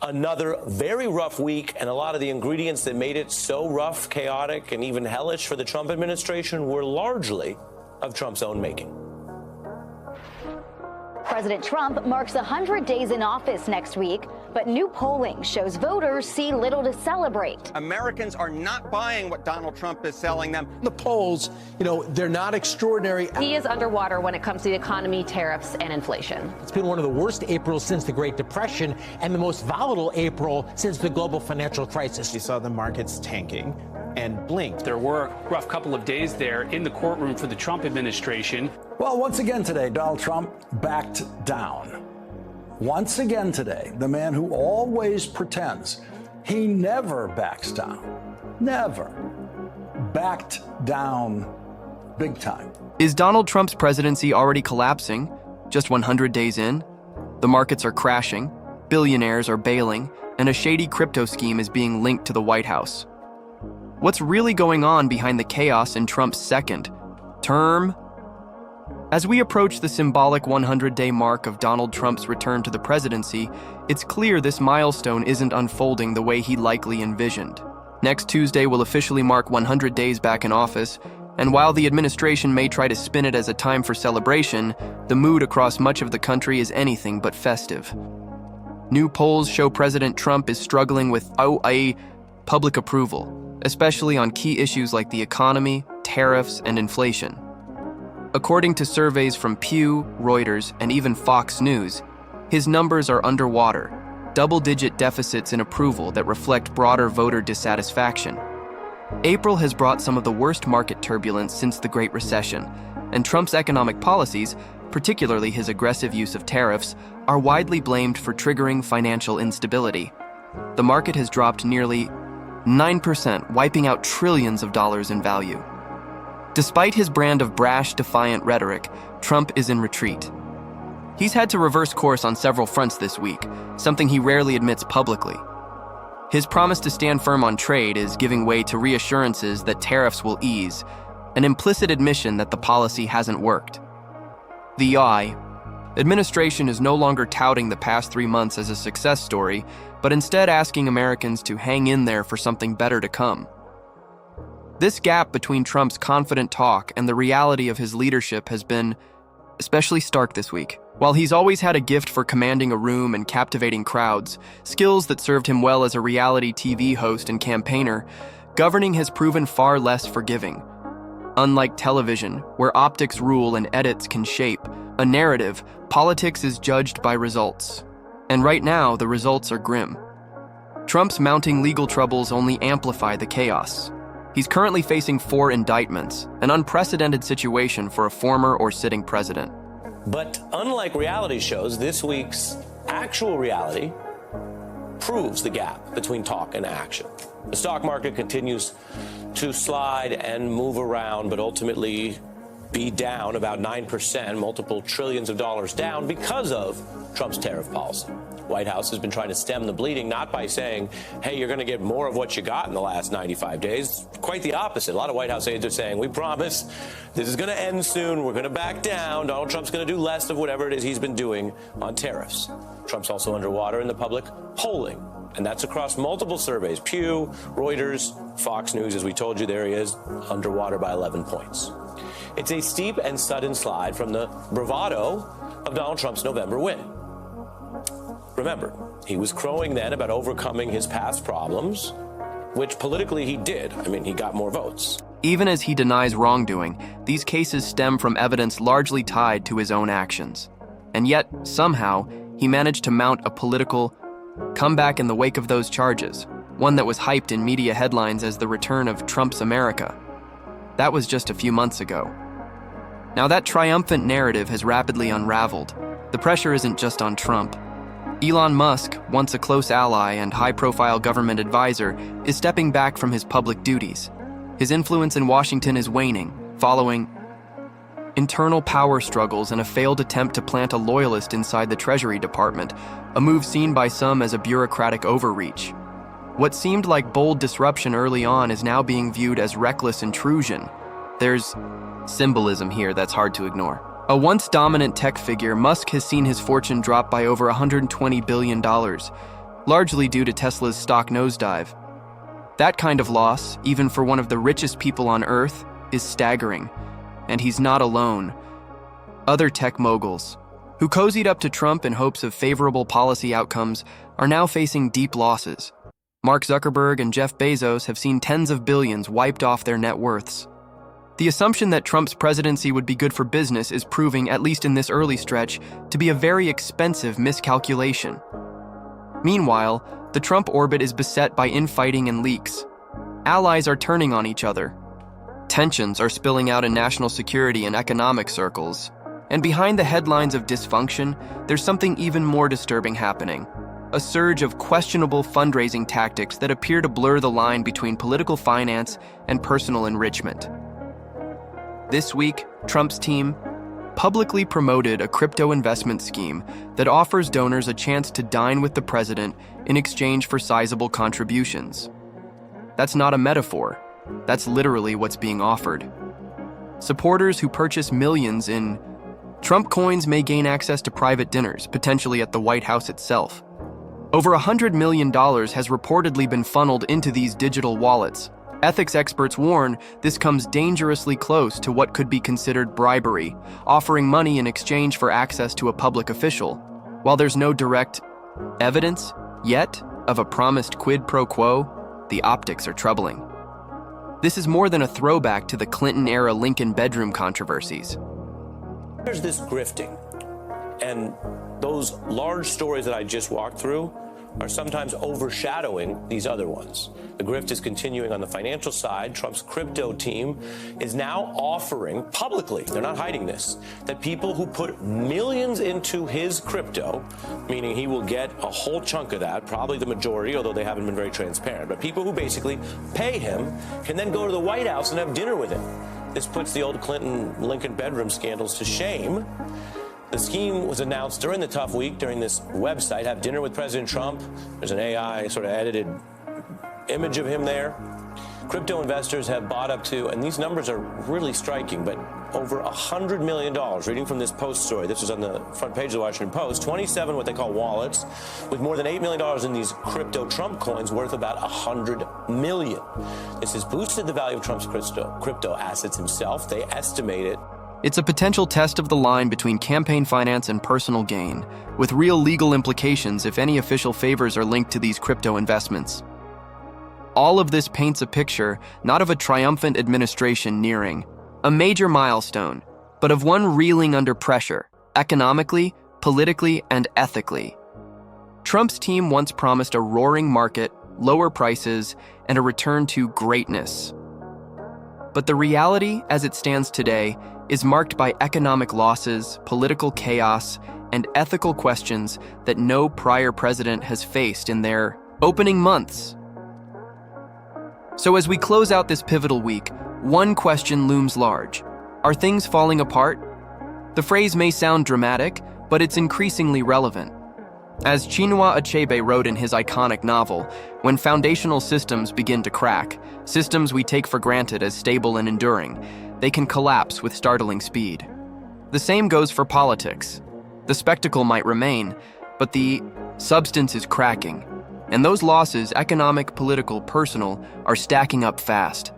Another very rough week, and a lot of the ingredients that made it so rough, chaotic, and even hellish for the Trump administration were largely of Trump's own making. President Trump marks 100 days in office next week, but new polling shows voters see little to celebrate. Americans are not buying what Donald Trump is selling them. The polls, they're not extraordinary. He is underwater when it comes to the economy, tariffs, and inflation. It's been one of the worst Aprils since the Great Depression and the most volatile April since the global financial crisis. You saw the markets tanking and blinked. There were a rough couple of days there in the courtroom for the Trump administration. Well, once again today, Donald Trump backed down. Once again today, the man who always pretends he never backs down, never backed down big time. Is Donald Trump's presidency already collapsing? Just 100 days in? The markets are crashing, billionaires are bailing, and a shady crypto scheme is being linked to the White House. What's really going on behind the chaos in Trump's second term? As we approach the symbolic 100-day mark of Donald Trump's return to the presidency, it's clear this milestone isn't unfolding the way he likely envisioned. Next Tuesday will officially mark 100 days back in office, and while the administration may try to spin it as a time for celebration, the mood across much of the country is anything but festive. New polls show President Trump is struggling with public approval, especially on key issues like the economy, tariffs, and inflation. According to surveys from Pew, Reuters, and even Fox News, his numbers are underwater, double-digit deficits in approval that reflect broader voter dissatisfaction. April has brought some of the worst market turbulence since the Great Recession, and Trump's economic policies, particularly his aggressive use of tariffs, are widely blamed for triggering financial instability. The market has dropped nearly 9%, wiping out trillions of dollars in value. Despite his brand of brash, defiant rhetoric, Trump is in retreat. He's had to reverse course on several fronts this week, something he rarely admits publicly. His promise to stand firm on trade is giving way to reassurances that tariffs will ease, an implicit admission that the policy hasn't worked. The administration is no longer touting the past 3 months as a success story, but instead asking Americans to hang in there for something better to come. This gap between Trump's confident talk and the reality of his leadership has been especially stark this week. While he's always had a gift for commanding a room and captivating crowds, skills that served him well as a reality TV host and campaigner, governing has proven far less forgiving. Unlike television, where optics rule and edits can shape a narrative, politics is judged by results. And right now, the results are grim. Trump's mounting legal troubles only amplify the chaos. He's currently facing 4 indictments, an unprecedented situation for a former or sitting president. But unlike reality shows, this week's actual reality proves the gap between talk and action. The stock market continues to slide and move around, but ultimately be down about 9%, multiple trillions of dollars down because of Trump's tariff policy. White House has been trying to stem the bleeding, not by saying, hey, you're going to get more of what you got in the last 95 days. Quite the opposite. A lot of White House aides are saying, we promise this is going to end soon. We're going to back down. Donald Trump's going to do less of whatever it is he's been doing on tariffs. Trump's also underwater in the public polling, and that's across multiple surveys. Pew, Reuters, Fox News, as we told you, there he is, underwater by 11 points. It's a steep and sudden slide from the bravado of Donald Trump's November win. Remember, he was crowing then about overcoming his past problems, which politically he did. I mean, he got more votes. Even as he denies wrongdoing, these cases stem from evidence largely tied to his own actions. And yet, somehow, he managed to mount a political comeback in the wake of those charges, one that was hyped in media headlines as the return of Trump's America. That was just a few months ago. Now that triumphant narrative has rapidly unraveled. The pressure isn't just on Trump. Elon Musk, once a close ally and high-profile government advisor, is stepping back from his public duties. His influence in Washington is waning, following internal power struggles and a failed attempt to plant a loyalist inside the Treasury Department, a move seen by some as a bureaucratic overreach. What seemed like bold disruption early on is now being viewed as reckless intrusion. There's symbolism here that's hard to ignore. A once dominant tech figure, Musk has seen his fortune drop by over $120 billion, largely due to Tesla's stock nosedive. That kind of loss, even for one of the richest people on Earth, is staggering. And he's not alone. Other tech moguls, who cozied up to Trump in hopes of favorable policy outcomes, are now facing deep losses. Mark Zuckerberg and Jeff Bezos have seen tens of billions wiped off their net worths. The assumption that Trump's presidency would be good for business is proving, at least in this early stretch, to be a very expensive miscalculation. Meanwhile, the Trump orbit is beset by infighting and leaks. Allies are turning on each other. Tensions are spilling out in national security and economic circles. And behind the headlines of dysfunction, there's something even more disturbing happening. A surge of questionable fundraising tactics that appear to blur the line between political finance and personal enrichment. This week, Trump's team publicly promoted a crypto investment scheme that offers donors a chance to dine with the president in exchange for sizable contributions. That's not a metaphor. That's literally what's being offered. Supporters who purchase millions in Trump coins may gain access to private dinners, potentially at the White House itself. Over $100 million has reportedly been funneled into these digital wallets. Ethics experts warn this comes dangerously close to what could be considered bribery, offering money in exchange for access to a public official. While there's no direct evidence yet of a promised quid pro quo, the optics are troubling. This is more than a throwback to the Clinton-era Lincoln bedroom controversies. There's this grifting, and those large stories that I just walked through are sometimes overshadowing these other ones. The grift is continuing on the financial side. Trump's crypto team is now offering publicly, they're not hiding this, that people who put millions into his crypto, meaning he will get a whole chunk of that, probably the majority, although they haven't been very transparent, but people who basically pay him can then go to the White House and have dinner with him. This puts the old Clinton-Lincoln bedroom scandals to shame. The scheme was announced during the tough week during this website, Have Dinner with President Trump. There's an AI sort of edited image of him there. Crypto investors have bought up to, and these numbers are really striking, but over $100 million. Reading from this Post story, this was on the front page of the Washington Post, 27 what they call wallets, with more than $8 million in these crypto Trump coins worth about $100 million. This has boosted the value of Trump's crypto assets himself. They estimate it. It's a potential test of the line between campaign finance and personal gain, with real legal implications if any official favors are linked to these crypto investments. All of this paints a picture not of a triumphant administration nearing a major milestone, but of one reeling under pressure, economically, politically, and ethically. Trump's team once promised a roaring market, lower prices, and a return to greatness. But the reality, as it stands today, is marked by economic losses, political chaos, and ethical questions that no prior president has faced in their opening months. So as we close out this pivotal week, one question looms large. Are things falling apart? The phrase may sound dramatic, but it's increasingly relevant. As Chinua Achebe wrote in his iconic novel, when foundational systems begin to crack, systems we take for granted as stable and enduring, they can collapse with startling speed. The same goes for politics. The spectacle might remain, but the substance is cracking. And those losses, economic, political, personal, are stacking up fast.